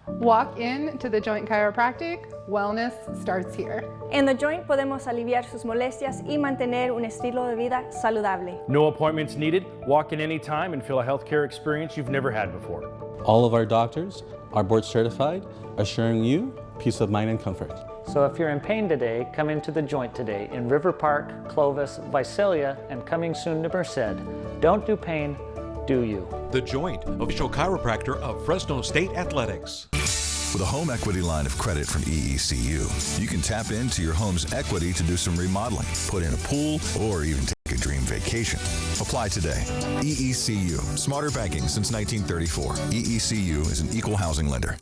Walk in to The Joint Chiropractic. Wellness starts here. En The Joint podemos aliviar sus molestias y mantener un estilo de vida saludable. No appointments needed. Walk in anytime and feel a healthcare experience you've never had before. All of our doctors are board certified, assuring you peace of mind and comfort. So if you're in pain today, come into The Joint today in River Park, Clovis, Visalia, and coming soon to Merced. Don't do pain, do you. The Joint, official chiropractor of Fresno State Athletics. With a home equity line of credit from EECU, you can tap into your home's equity to do some remodeling, put in a pool, or even take a dream vacation. Apply today. EECU, smarter banking since 1934. EECU is an equal housing lender.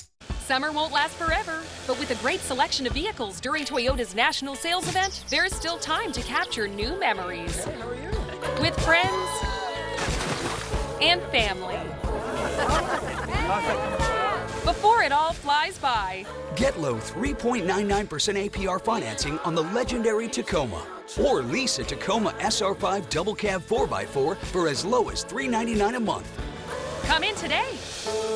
Summer won't last forever, but with a great selection of vehicles during Toyota's national sales event, there is still time to capture new memories. Hey, how are you? With friends and family. Before it all flies by. Get low 3.99% APR financing on the legendary Tacoma. Or lease a Tacoma SR5 double cab 4x4 for as low as $399 a month. Come in today.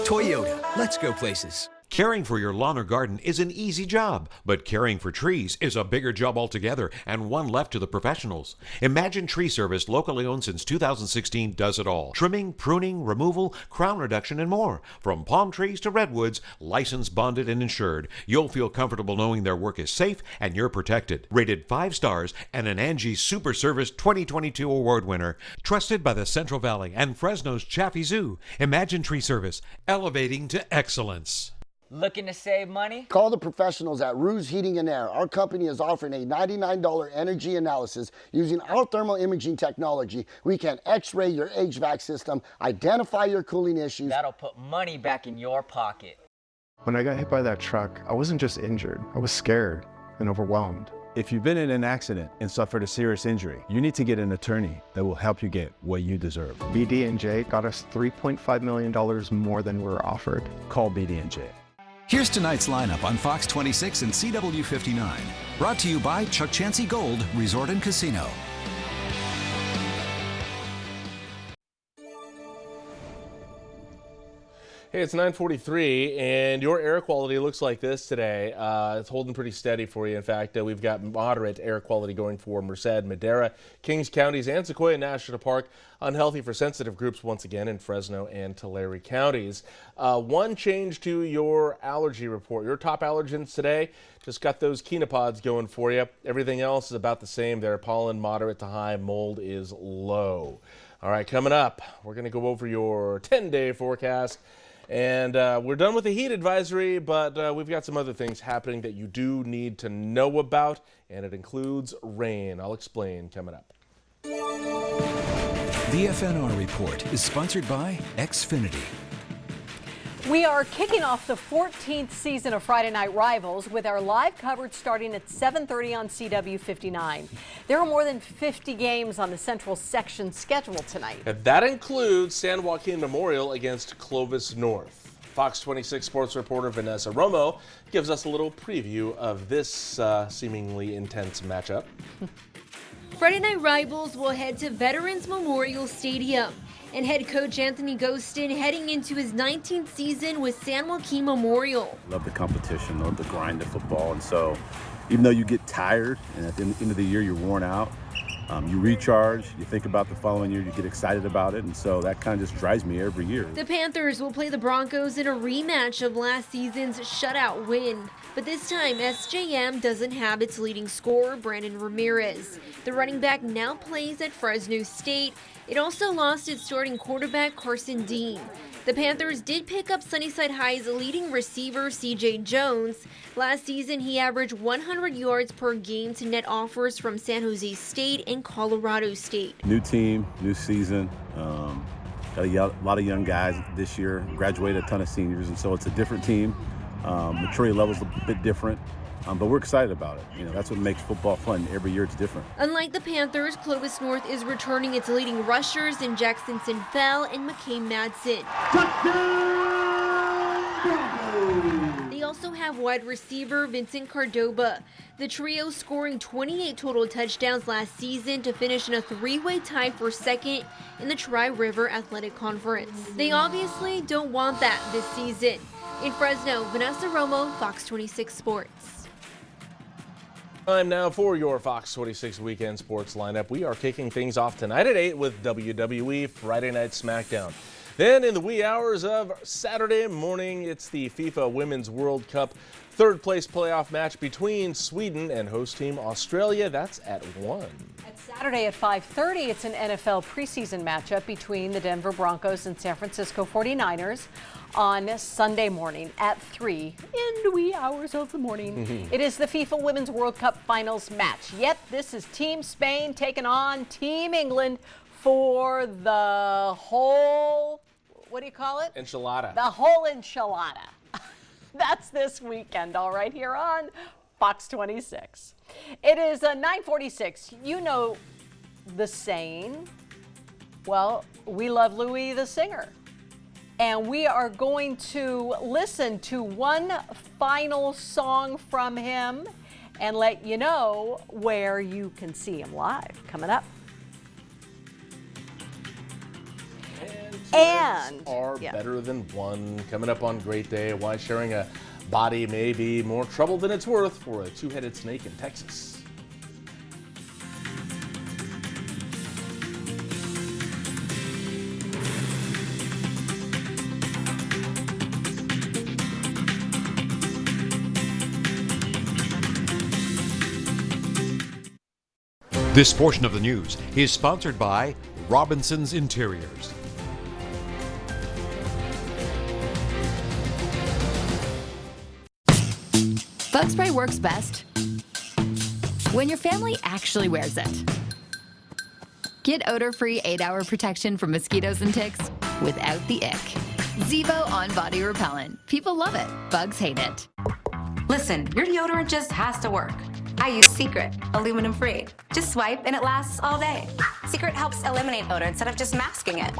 Toyota, let's go places. Caring for your lawn or garden is an easy job, but caring for trees is a bigger job altogether and one left to the professionals. Imagine Tree Service, locally owned since 2016, does it all. Trimming, pruning, removal, crown reduction, and more. From palm trees to redwoods, licensed, bonded, and insured. You'll feel comfortable knowing their work is safe and you're protected. Rated 5 stars and an Angie Super Service 2022 award winner. Trusted by the Central Valley and Fresno's Chaffee Zoo. Imagine Tree Service, elevating to excellence. Looking to save money? Call the professionals at Ruse Heating and Air. Our company is offering a $99 energy analysis. Using our thermal imaging technology, we can x-ray your HVAC system, identify your cooling issues. That'll put money back in your pocket. When I got hit by that truck, I wasn't just injured. I was scared and overwhelmed. If you've been in an accident and suffered a serious injury, you need to get an attorney that will help you get what you deserve. BD&J got us $3.5 million more than we were offered. Call BD&J. Here's tonight's lineup on Fox 26 and CW59. Brought to you by Chuck Chansey Gold Resort and Casino. Hey, it's 9:43, and your air quality looks like this today. It's holding pretty steady for you. In fact, we've got moderate air quality going for Merced, Madera, Kings counties, and Sequoia National Park. Unhealthy for sensitive groups once again in Fresno and Tulare counties. One change to your allergy report. Your top allergens today, just got those Kenopods going for you. Everything else is about the same there. Pollen, moderate to high. Mold is low. All right, coming up, we're going to go over your 10-day forecast. And we're done with the heat advisory, but we've got some other things happening that you do need to know about, and it includes rain. I'll explain coming up. The FNR Report is sponsored by Xfinity. We are kicking off the 14th season of Friday Night Rivals with our live coverage starting at 7:30 on CW59. There are more than 50 games on the Central Section schedule tonight. And that includes San Joaquin Memorial against Clovis North. Fox 26 sports reporter Vanessa Romo gives us a little preview of this seemingly intense matchup. Friday Night Rivals will head to Veterans Memorial Stadium. And head coach Anthony Ghostin heading into his 19th season with San Joaquin Memorial. Love the competition, love the grind of football. And so even though you get tired and at the end of the year you're worn out, you recharge, you think about the following year, you get excited about it. And so that kind of just drives me every year. The Panthers will play the Broncos in a rematch of last season's shutout win. But this time, SJM doesn't have its leading scorer, Brandon Ramirez. The running back now plays at Fresno State. It also lost its starting quarterback, Carson Dean. The Panthers did pick up Sunnyside High's leading receiver, CJ Jones. Last season, he averaged 100 yards per game to net offers from San Jose State and Colorado State. New team, new season. Got a lot of young guys this year, graduated a ton of seniors, and so it's a different team. Maturity level's a bit different. But we're excited about it. You know, that's what makes football fun. Every year it's different. Unlike the Panthers, Clovis North is returning its leading rushers in Jackson Sinfel and McKay Madsen. They also have wide receiver Vincent Cardoba. The trio scoring 28 total touchdowns last season to finish in a three-way tie for second in the Tri-River Athletic Conference. They obviously don't want that this season. In Fresno, Vanessa Romo, Fox 26 Sports. Time now for your Fox 26 weekend sports lineup. We are kicking things off tonight at 8 with WWE Friday Night SmackDown. Then in the wee hours of Saturday morning, it's the FIFA Women's World Cup third place playoff match between Sweden and host team Australia. That's at 1. At Saturday at 5:30, it's an NFL preseason matchup between the Denver Broncos and San Francisco 49ers. On Sunday morning at 3 in the wee hours of the morning. It is the FIFA Women's World Cup Finals match. Yep, this is Team Spain taking on Team England for the whole, what do you call it? Enchilada. The whole enchilada. That's this weekend, all right, here on Fox 26. It is 9:46. You know the saying, well, we love Louis the singer. And we are going to listen to one final song from him and let you know where you can see him live coming up. And are better than one. Coming up on Great Day, why sharing a body may be more trouble than it's worth for a two-headed snake in Texas. This portion of the news is sponsored by Robinson's Interiors. Bug spray works best when your family actually wears it. Get odor-free 8-hour protection from mosquitoes and ticks without the ick. Zevo on-body repellent. People love it. Bugs hate it. Listen, your deodorant just has to work. I use Secret, aluminum free. Just swipe and it lasts all day. Secret helps eliminate odor instead of just masking it.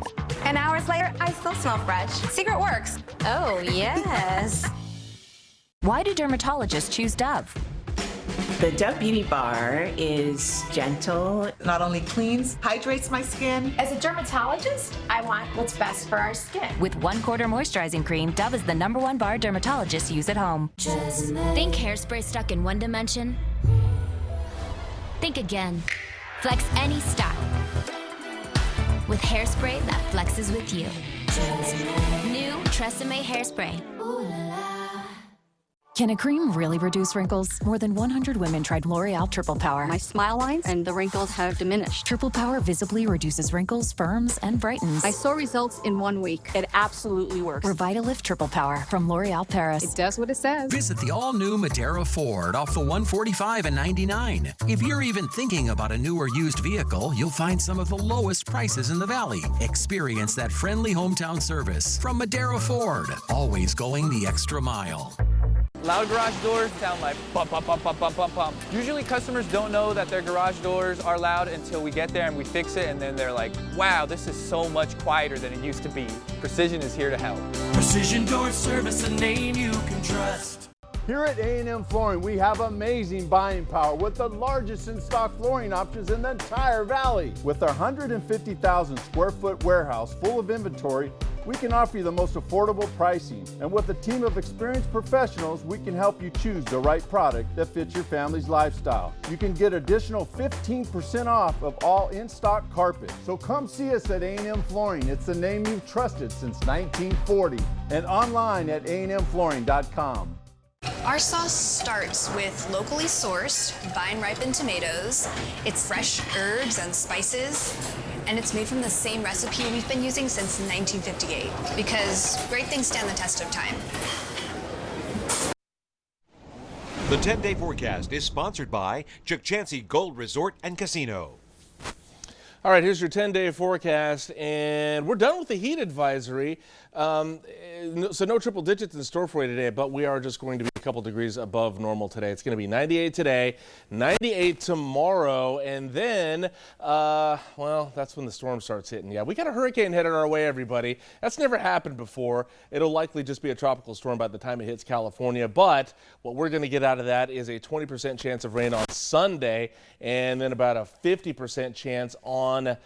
And hours later, I still smell fresh. Secret works. Oh, yes. Why do dermatologists choose Dove? The Dove Beauty Bar is gentle, not only cleans, hydrates my skin. As a dermatologist, I want what's best for our skin. With 1/4 moisturizing cream, Dove is the #1 bar dermatologists use at home. Think hairspray stuck in one dimension? Think again. Flex any style with hairspray that flexes with you. New Tresemme Hairspray. Can a cream really reduce wrinkles? More than 100 women tried L'Oreal Triple Power. My smile lines and the wrinkles have diminished. Triple Power visibly reduces wrinkles, firms, and brightens. I saw results in 1 week. It absolutely works. Revitalift Triple Power from L'Oreal Paris. It does what it says. Visit the all-new Madera Ford off the $145 and $99. If you're even thinking about a new or used vehicle, you'll find some of the lowest prices in the valley. Experience that friendly hometown service from Madera Ford. Always going the extra mile. Loud garage doors sound like bump, bump, bump, bump, bump, bump, bump. Usually customers don't know that their garage doors are loud until we get there and we fix it, and then they're like, wow, this is so much quieter than it used to be. Precision is here to help. Precision Door Service, a name you can trust. Here at A&M Flooring, we have amazing buying power with the largest in-stock flooring options in the entire valley. With our 150,000 square foot warehouse full of inventory, we can offer you the most affordable pricing. And with a team of experienced professionals, we can help you choose the right product that fits your family's lifestyle. You can get additional 15% off of all in-stock carpet. So come see us at A&M Flooring. It's the name you've trusted since 1940. And online at amflooring.com. Our sauce starts with locally sourced, vine-ripened tomatoes. It's fresh herbs and spices, and it's made from the same recipe we've been using since 1958, because great things stand the test of time. The 10-day forecast is sponsored by Chukchansi Gold Resort and Casino. All right, here's your 10-day forecast, and we're done with the heat advisory. So no triple digits in store for you today, but we are just going to be a couple degrees above normal today. It's going to be 98 today, 98 tomorrow, and then, well, that's when the storm starts hitting. Yeah, we got a hurricane headed our way, everybody. That's never happened before. It'll likely just be a tropical storm by the time it hits California, but what we're going to get out of that is a 20% chance of rain on Sunday, and then about a 50% chance on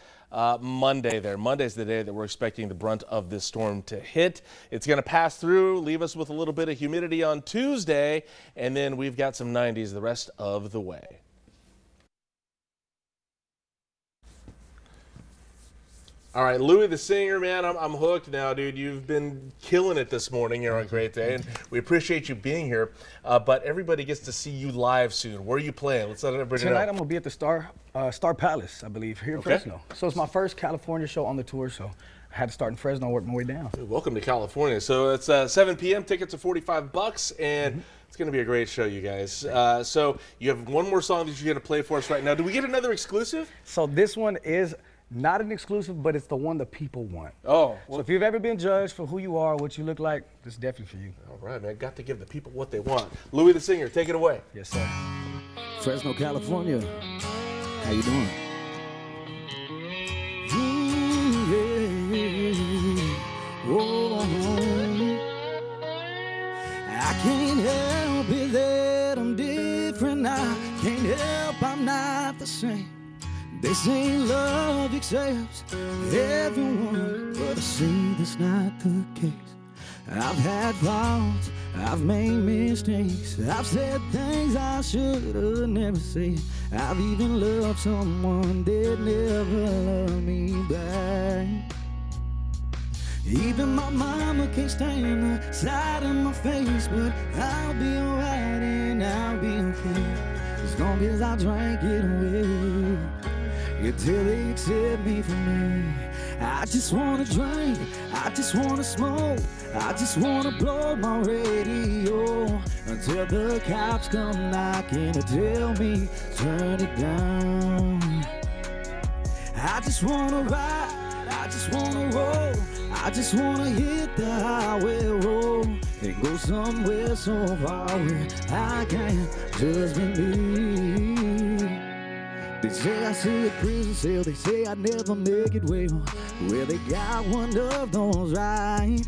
Monday there. Monday's the day that we're expecting the brunt of this storm to hit. It's going to pass through, leave us with a little bit of humidity on Tuesday, and then we've got some 90s the rest of the way. All right, Louis the Singer, man, I'm hooked now, dude. You've been killing it this morning here on Great Day, and we appreciate you being here. But everybody gets to see you live soon. Where are you playing? Let's let everybody know. Tonight I'm going to be at the Star Palace, I believe, here in Fresno. So it's my first California show on the tour, so I had to start in Fresno and work my way down. Dude, welcome to California. So it's 7 p.m. Tickets are $45, and it's going to be a great show, you guys. So you have one more song that you're going to play for us right now. Do we get another exclusive? So this one is not an exclusive, but it's the one the people want. Oh. So if you've ever been judged for who you are, what you look like, this is definitely for you. All right, man. Got to give the people what they want. Louis the Singer, take it away. Yes, sir. Fresno, California. How you doing? I can't help it that I'm different. I can't help I'm not the same. They say love accepts everyone, but I see that's not the case. I've had faults, I've made mistakes, I've said things I should have never said. I've even loved someone that never loved me back. Even my mama can't stand the side of my face, but I'll be alright and I'll be okay, as long as I drank it away, until they accept me for me. I just wanna drink, I just wanna smoke, I just wanna blow my radio, until the cops come knocking to tell me turn it down. I just wanna ride, I just wanna roll, I just wanna hit the highway road and go somewhere so far where I can't just be me. They say I see a prison cell, they say I never make it well, where they got one of those right.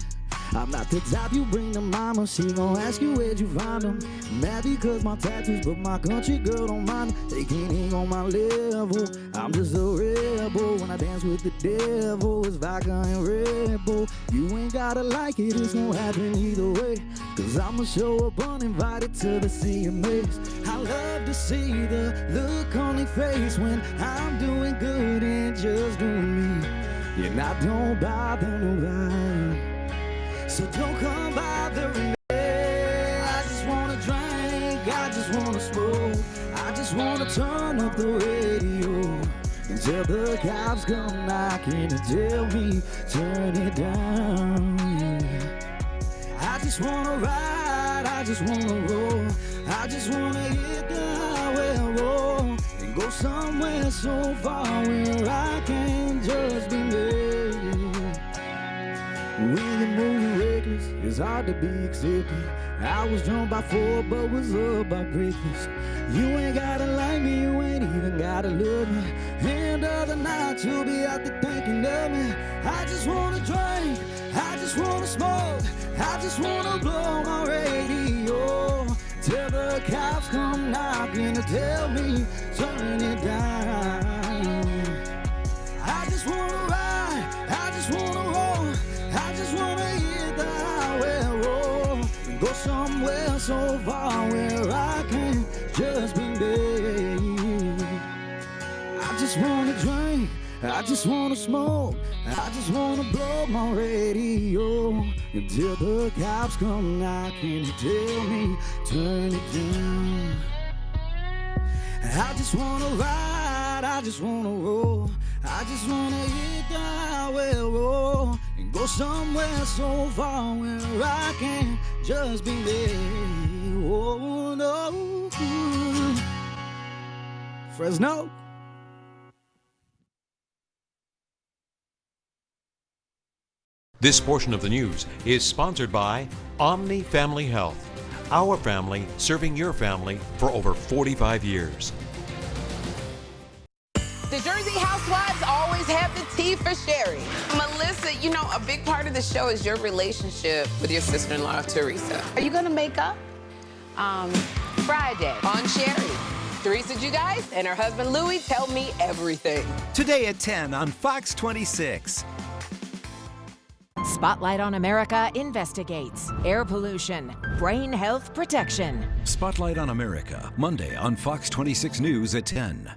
I'm not the type you bring to mama, she gon' ask you where'd you find them. Mad because my tattoos, but my country girl don't mind them. They can't hang on my level, I'm just a rebel. When I dance with the devil, it's vodka and Red Bull. You ain't gotta like it, it's gon' happen either way, cause I'ma show up uninvited to the CMAs. I love to see the look on their face when I'm doing good and just doing me. And I don't bother nobody, so don't come bothering me. I just wanna I just wanna smoke. I just wanna turn up the radio until the cops come knocking and tell me turn it down. I just wanna ride, I just wanna roll, I just wanna hit the highway roll and go somewhere so far where I can just be me. When you're moving reckless, it's hard to be accepted. I was drunk by 4, but was up by breakfast. You ain't gotta like me, you ain't even gotta love me. End of the night, you'll be out there thinking of me. I just wanna drink, I just wanna smoke, I just wanna blow my radio till the cops come knocking to tell me turn it down. I just wanna ride, I just wanna roll, I just wanna hit the highway roll and go somewhere so far where I can just be me. I just wanna drink, I just wanna smoke, I just wanna blow my radio until the cops come knocking and tell me turn it down. I just wanna ride, I just wanna roll, I just wanna hit the highway roll and go somewhere so far where I can just be me. Oh no, Fresno. This portion of the news is sponsored by Omni Family Health. Our family serving your family for over 45 years. The Jersey Housewives always have the tea for Sherry. Melissa, you know, a big part of the show is your relationship with your sister-in-law, Teresa. Are you gonna make up? Friday on Sherry. Teresa Giudice and her husband Louis tell me everything. Today at 10 on Fox 26. Spotlight on America investigates air pollution, brain health protection. Spotlight on America, Monday on Fox 26 News at 10.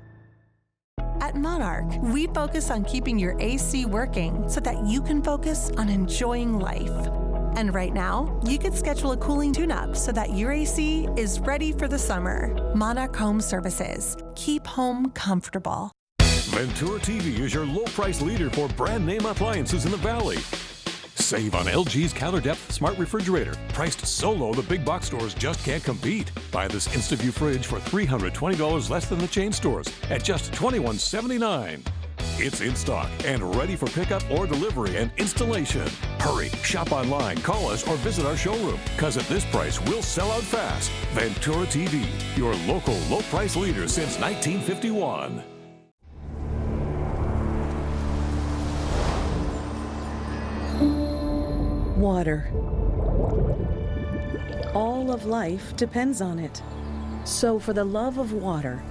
At Monarch, we focus on keeping your AC working so that you can focus on enjoying life. And right now, you could schedule a cooling tune-up so that your AC is ready for the summer. Monarch Home Services. Keep home comfortable. Ventura TV is your low-price leader for brand name appliances in the Valley. Save on LG's Counter Depth Smart Refrigerator, priced so low the big box stores just can't compete. Buy this InstaView fridge for $320 less than the chain stores at just $21.79. It's in stock and ready for pickup or delivery and installation. Hurry, shop online, call us, or visit our showroom, because at this price, we'll sell out fast. Ventura TV, your local low-price leader since 1951. Water. All of life depends on it. So for the love of water,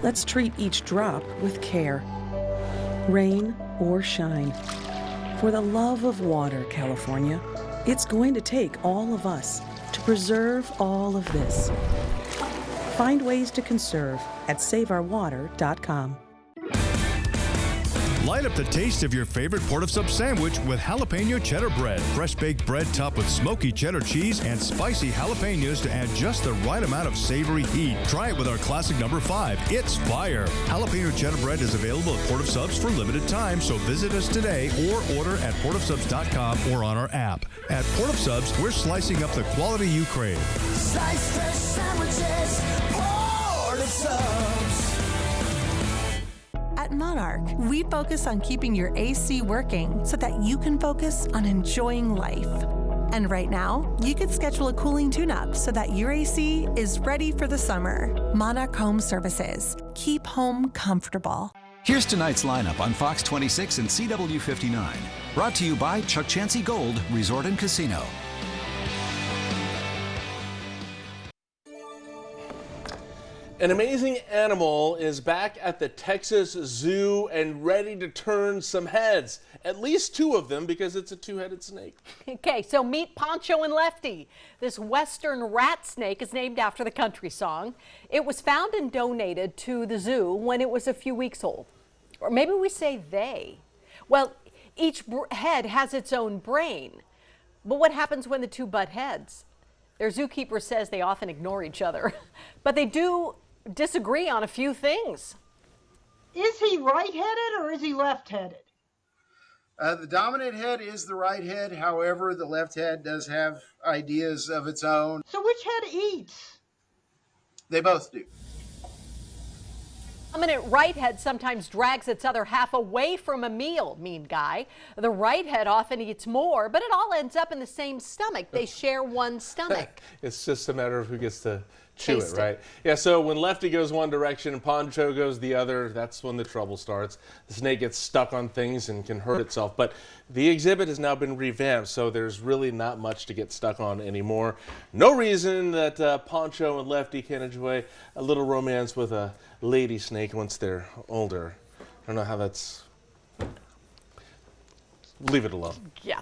let's treat each drop with care. Rain or shine. For the love of water, California, it's going to take all of us to preserve all of this. Find ways to conserve at saveourwater.com. Light up the taste of your favorite Port of Sub sandwich with jalapeno cheddar bread. Fresh baked bread topped with smoky cheddar cheese and spicy jalapenos to add just the right amount of savory heat. Try it with our classic number 5. It's fire. Jalapeno cheddar bread is available at Port of Subs for limited time, so visit us today or order at portofsubs.com or on our app. At Port of Subs, we're slicing up the quality you crave. Slice fresh sandwiches, Port of Subs. At Monarch, we focus on keeping your AC working so that you can focus on enjoying life. And right now, you could schedule a cooling tune-up so that your AC is ready for the summer. Monarch Home Services. Keep home comfortable. Here's tonight's lineup on Fox 26 and CW59. Brought to you by Chuck Chansey Gold Resort and Casino. An amazing animal is back at the Texas Zoo and ready to turn some heads. At least 2 of them, because it's a 2-headed snake. Okay, so meet Poncho and Lefty. This western rat snake is named after the country song. It was found and donated to the zoo when it was a few weeks old. Or maybe we say they. Well, each head has its own brain. But what happens when the 2 butt heads? Their zookeeper says they often ignore each other, but they do disagree on a few things. Is he right-headed or is he left-headed? The dominant head is the right head. However, the left head does have ideas of its own. So which head eats? They both do. Dominant right head sometimes drags its other half away from a meal, mean guy. The right head often eats more, but it all ends up in the same stomach. They share one stomach. It's just a matter of who gets to chew Taste it, right? Yeah, so when Lefty goes one direction and Poncho goes the other, that's when the trouble starts. The snake gets stuck on things and can hurt itself. But the exhibit has now been revamped, so there's really not much to get stuck on anymore. No reason that Poncho and Lefty can't enjoy a little romance with a lady snake once they're older. I don't know how that's... Leave it alone. Yeah.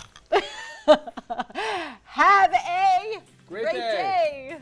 Have a great day.